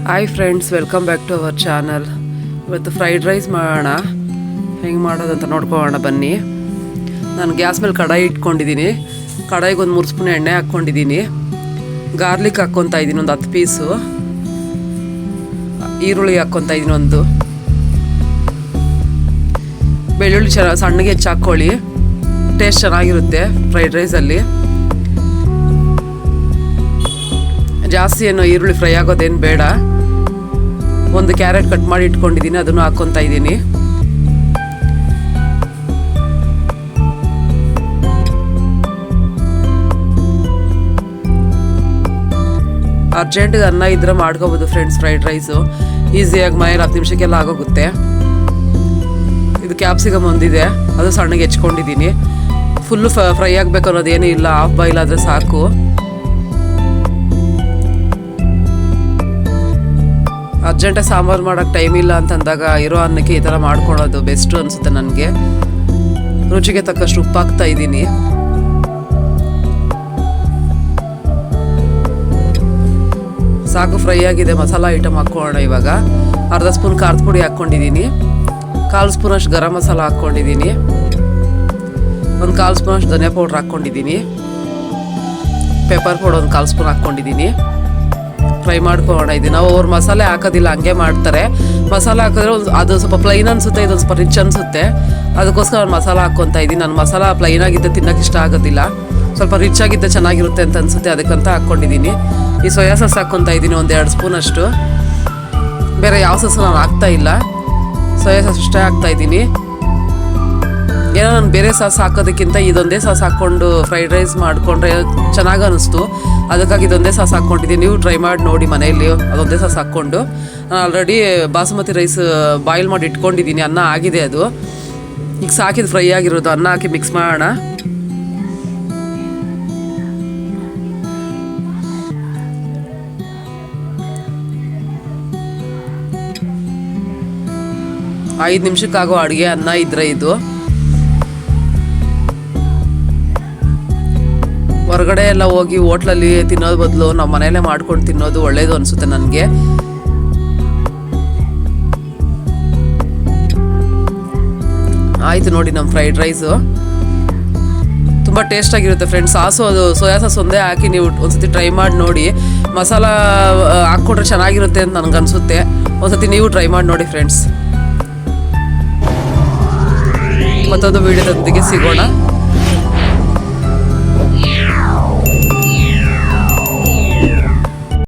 Hi friends, welcome back to our channel. ಇವತ್ತು fried rice ಮಾಡೋಣ. ಹೆಂಗೆ ಮಾಡೋದಂತ ನೋಡ್ಕೊಳ್ಳೋಣ ಬನ್ನಿ. ನಾನು ಗ್ಯಾಸ್ ಮೇಲೆ ಕಡಾಯಿ ಇಟ್ಕೊಂಡಿದ್ದೀನಿ. ಕಡಾಯಿಗೆ ಒಂದು 3 ಸ್ಪೂನ್ ಎಣ್ಣೆ ಹಾಕ್ಕೊಂಡಿದ್ದೀನಿ. ಗಾರ್ಲಿಕ್ ಹಾಕ್ಕೊತಾ ಇದ್ದೀನಿ ಒಂದು 10 ಪೀಸು. ಈರುಳ್ಳಿ ಹಾಕ್ಕೊತಾ ಇದ್ದೀನಿ ಒಂದು. ಬೆಳ್ಳುಳ್ಳಿ ಸಣ್ಣಗೆ ಹೆಚ್ಚು ಹಾಕ್ಕೊಳ್ಳಿ, ಟೇಸ್ಟ್ ಚೆನ್ನಾಗಿರುತ್ತೆ ಫ್ರೈಡ್ ರೈಸಲ್ಲಿ. ಜಾಸ್ತಿ ಏನು ಈರುಳ್ಳಿ ಫ್ರೈ ಆಗೋದೇನು ಬೇಡ. ಒಂದು ಕ್ಯಾರೆಟ್ ಕಟ್ ಮಾಡಿ ಇಟ್ಕೊಂಡಿದ್ದೀನಿ, ಅದನ್ನು ಹಾಕ್ಕೊತಾ ಇದ್ದೀನಿ. ಅರ್ಜೆಂಟ್ಗೆ ಅನ್ನ ಇದ್ರೆ ಮಾಡ್ಕೋಬೋದು ಫ್ರೆಂಡ್ಸ್. ಫ್ರೈಡ್ ರೈಸು ಈಸಿಯಾಗಿ ಮನೇಲಿ 10 ನಿಮಿಷಕ್ಕೆಲ್ಲ ಆಗೋಗುತ್ತೆ. ಇದು ಕ್ಯಾಪ್ಸಿಕಮ್ ಒಂದಿದೆ, ಅದು ಸಣ್ಣಗೆ ಹೆಚ್ಕೊಂಡಿದ್ದೀನಿ. ಫುಲ್ಲು ಫ್ರೈ ಆಗಬೇಕು ಅನ್ನೋದೇನೂ ಇಲ್ಲ, ಹಾಫ್ ಬಾಯ್ಲ್ ಆದರೆ ಸಾಕು. ಅರ್ಜೆಂಟಾಗಿ ಸಾಂಬಾರು ಮಾಡೋಕ್ಕೆ ಟೈಮ್ ಇಲ್ಲ ಅಂತಂದಾಗ ಇರೋ ಅನ್ನಕ್ಕೆ ಈ ಥರ ಮಾಡ್ಕೊಳ್ಳೋದು ಬೆಸ್ಟು ಅನಿಸುತ್ತೆ ನನಗೆ. ರುಚಿಗೆ ತಕ್ಕಷ್ಟು ಉಪ್ಪು ಹಾಕ್ತಾ ಇದ್ದೀನಿ. ಸಾಕು, ಫ್ರೈ ಆಗಿದೆ. ಮಸಾಲ ಐಟಮ್ ಹಾಕ್ಕೊಳ್ಳೋಣ ಇವಾಗ. ಅರ್ಧ ಸ್ಪೂನ್ ಖಾರದ ಪುಡಿ ಹಾಕ್ಕೊಂಡಿದ್ದೀನಿ. 1/4 ಸ್ಪೂನ್ ಅಷ್ಟು ಗರಂ ಮಸಾಲ ಹಾಕ್ಕೊಂಡಿದ್ದೀನಿ. ಒಂದು 1/4 ಸ್ಪೂನ್ ಅಷ್ಟು ಧನಿಯಾ ಪೌಡ್ರ್ ಹಾಕ್ಕೊಂಡಿದ್ದೀನಿ. ಪೆಪ್ಪರ್ ಪೌಡರ್ ಒಂದು 1/4 ಸ್ಪೂನ್ ಹಾಕ್ಕೊಂಡಿದ್ದೀನಿ. ಫ್ರೈ ಮಾಡ್ಕೊಳ್ಳೋಣ ಇದನ್ನು. ಅವ್ರು ಮಸಾಲೆ ಹಾಕೋದಿಲ್ಲ, ಹಂಗೆ ಮಾಡ್ತಾರೆ. ಮಸಾಲೆ ಹಾಕಿದ್ರೆ ಅದು ಸ್ವಲ್ಪ ಪ್ಲೈನ್ ಅನಿಸುತ್ತೆ, ಇದೊಂದು ಸ್ವಲ್ಪ ರಿಚ್ ಅನಿಸುತ್ತೆ. ಅದಕ್ಕೋಸ್ಕರ ನಾನು ಮಸಾಲ ಹಾಕ್ಕೊತಾ ಇದ್ದೀನಿ. ನಾನು ಮಸಾಲ ಪ್ಲೈನ್ ಆಗಿದ್ದೆ ತಿನ್ನೋಕೆ ಇಷ್ಟ ಆಗೋದಿಲ್ಲ, ಸ್ವಲ್ಪ ರಿಚ್ ಆಗಿದ್ದೆ ಚೆನ್ನಾಗಿರುತ್ತೆ ಅಂತ ಅನಿಸುತ್ತೆ, ಅದಕ್ಕಂತ ಹಾಕ್ಕೊಂಡಿದ್ದೀನಿ. ಈ ಸೋಯಾ ಸಾಸ್ ಹಾಕ್ಕೊತಾ ಇದ್ದೀನಿ ಒಂದು 2 ಸ್ಪೂನ್ ಅಷ್ಟು. ಬೇರೆ ಯಾವ ಸಾಸು ನಾನು ಹಾಕ್ತಾ ಇಲ್ಲ, ಸೋಯಾ ಸಾಸ್ ಅಷ್ಟೇ ಹಾಕ್ತಾ ಇದ್ದೀನಿ. ಏನೋ ನಾನು ಬೇರೆ ಸಾಸ್ ಹಾಕೋದಕ್ಕಿಂತ ಇದೊಂದೇ ಸಾಸ್ ಹಾಕ್ಕೊಂಡು ಫ್ರೈಡ್ ರೈಸ್ ಮಾಡಿಕೊಂಡ್ರೆ ಚೆನ್ನಾಗಿ ಅನ್ನಿಸ್ತು, ಅದಕ್ಕಾಗಿ ಇದೊಂದೇ ಸಾಸ್ ಹಾಕ್ಕೊಂಡಿದ್ದೀನಿ. ನೀವು ಟ್ರೈ ಮಾಡಿ ನೋಡಿ ಮನೆಯಲ್ಲಿ ಅದೊಂದೇ ಸಾಸ್ ಹಾಕ್ಕೊಂಡು. ನಾನು ಆಲ್ರೆಡಿ ಬಾಸುಮತಿ ರೈಸ್ ಬಾಯ್ಲ್ ಮಾಡಿ ಇಟ್ಕೊಂಡಿದ್ದೀನಿ, ಅನ್ನ ಆಗಿದೆ ಅದು. ಈಗ ಸಾಕಿದ್ದು ಫ್ರೈ ಆಗಿರೋದು, ಅನ್ನ ಹಾಕಿ ಮಿಕ್ಸ್ ಮಾಡೋಣ. ಐದು ನಿಮಿಷಕ್ಕಾಗೋ ಅಡುಗೆ ಅನ್ನ ಇದ್ರೆ ಇದು. ಹೊರಗಡೆ ಎಲ್ಲ ಹೋಗಿ ಹೋಟ್ಲಲ್ಲಿ ತಿನ್ನೋದು ಬದಲು ನಾವು ಮನೆಯಲ್ಲೇ ಮಾಡ್ಕೊಂಡು ತಿನ್ನೋದು ಒಳ್ಳೇದು ಅನಿಸುತ್ತೆ ನನಗೆ. ಆಯಿತು ನೋಡಿ, ನಮ್ಮ ಫ್ರೈಡ್ ರೈಸು ತುಂಬ ಟೇಸ್ಟಾಗಿರುತ್ತೆ ಫ್ರೆಂಡ್ಸ್. ಸಾಸು ಅದು ಸೋಯಾ ಸಾಸ್ ಒಂದೇ ಹಾಕಿ ನೀವು ಒಂದ್ಸತಿ ಟ್ರೈ ಮಾಡಿ ನೋಡಿ. ಮಸಾಲ ಹಾಕ್ಕೊಂಡ್ರೆ ಚೆನ್ನಾಗಿರುತ್ತೆ ಅಂತ ನನಗನ್ಸುತ್ತೆ. ಒಂದ್ಸತಿ ನೀವು ಟ್ರೈ ಮಾಡಿ ನೋಡಿ ಫ್ರೆಂಡ್ಸ್. ಮತ್ತೊಂದು ವಿಡಿಯೋದೊಂದಿಗೆ ಸಿಗೋಣ.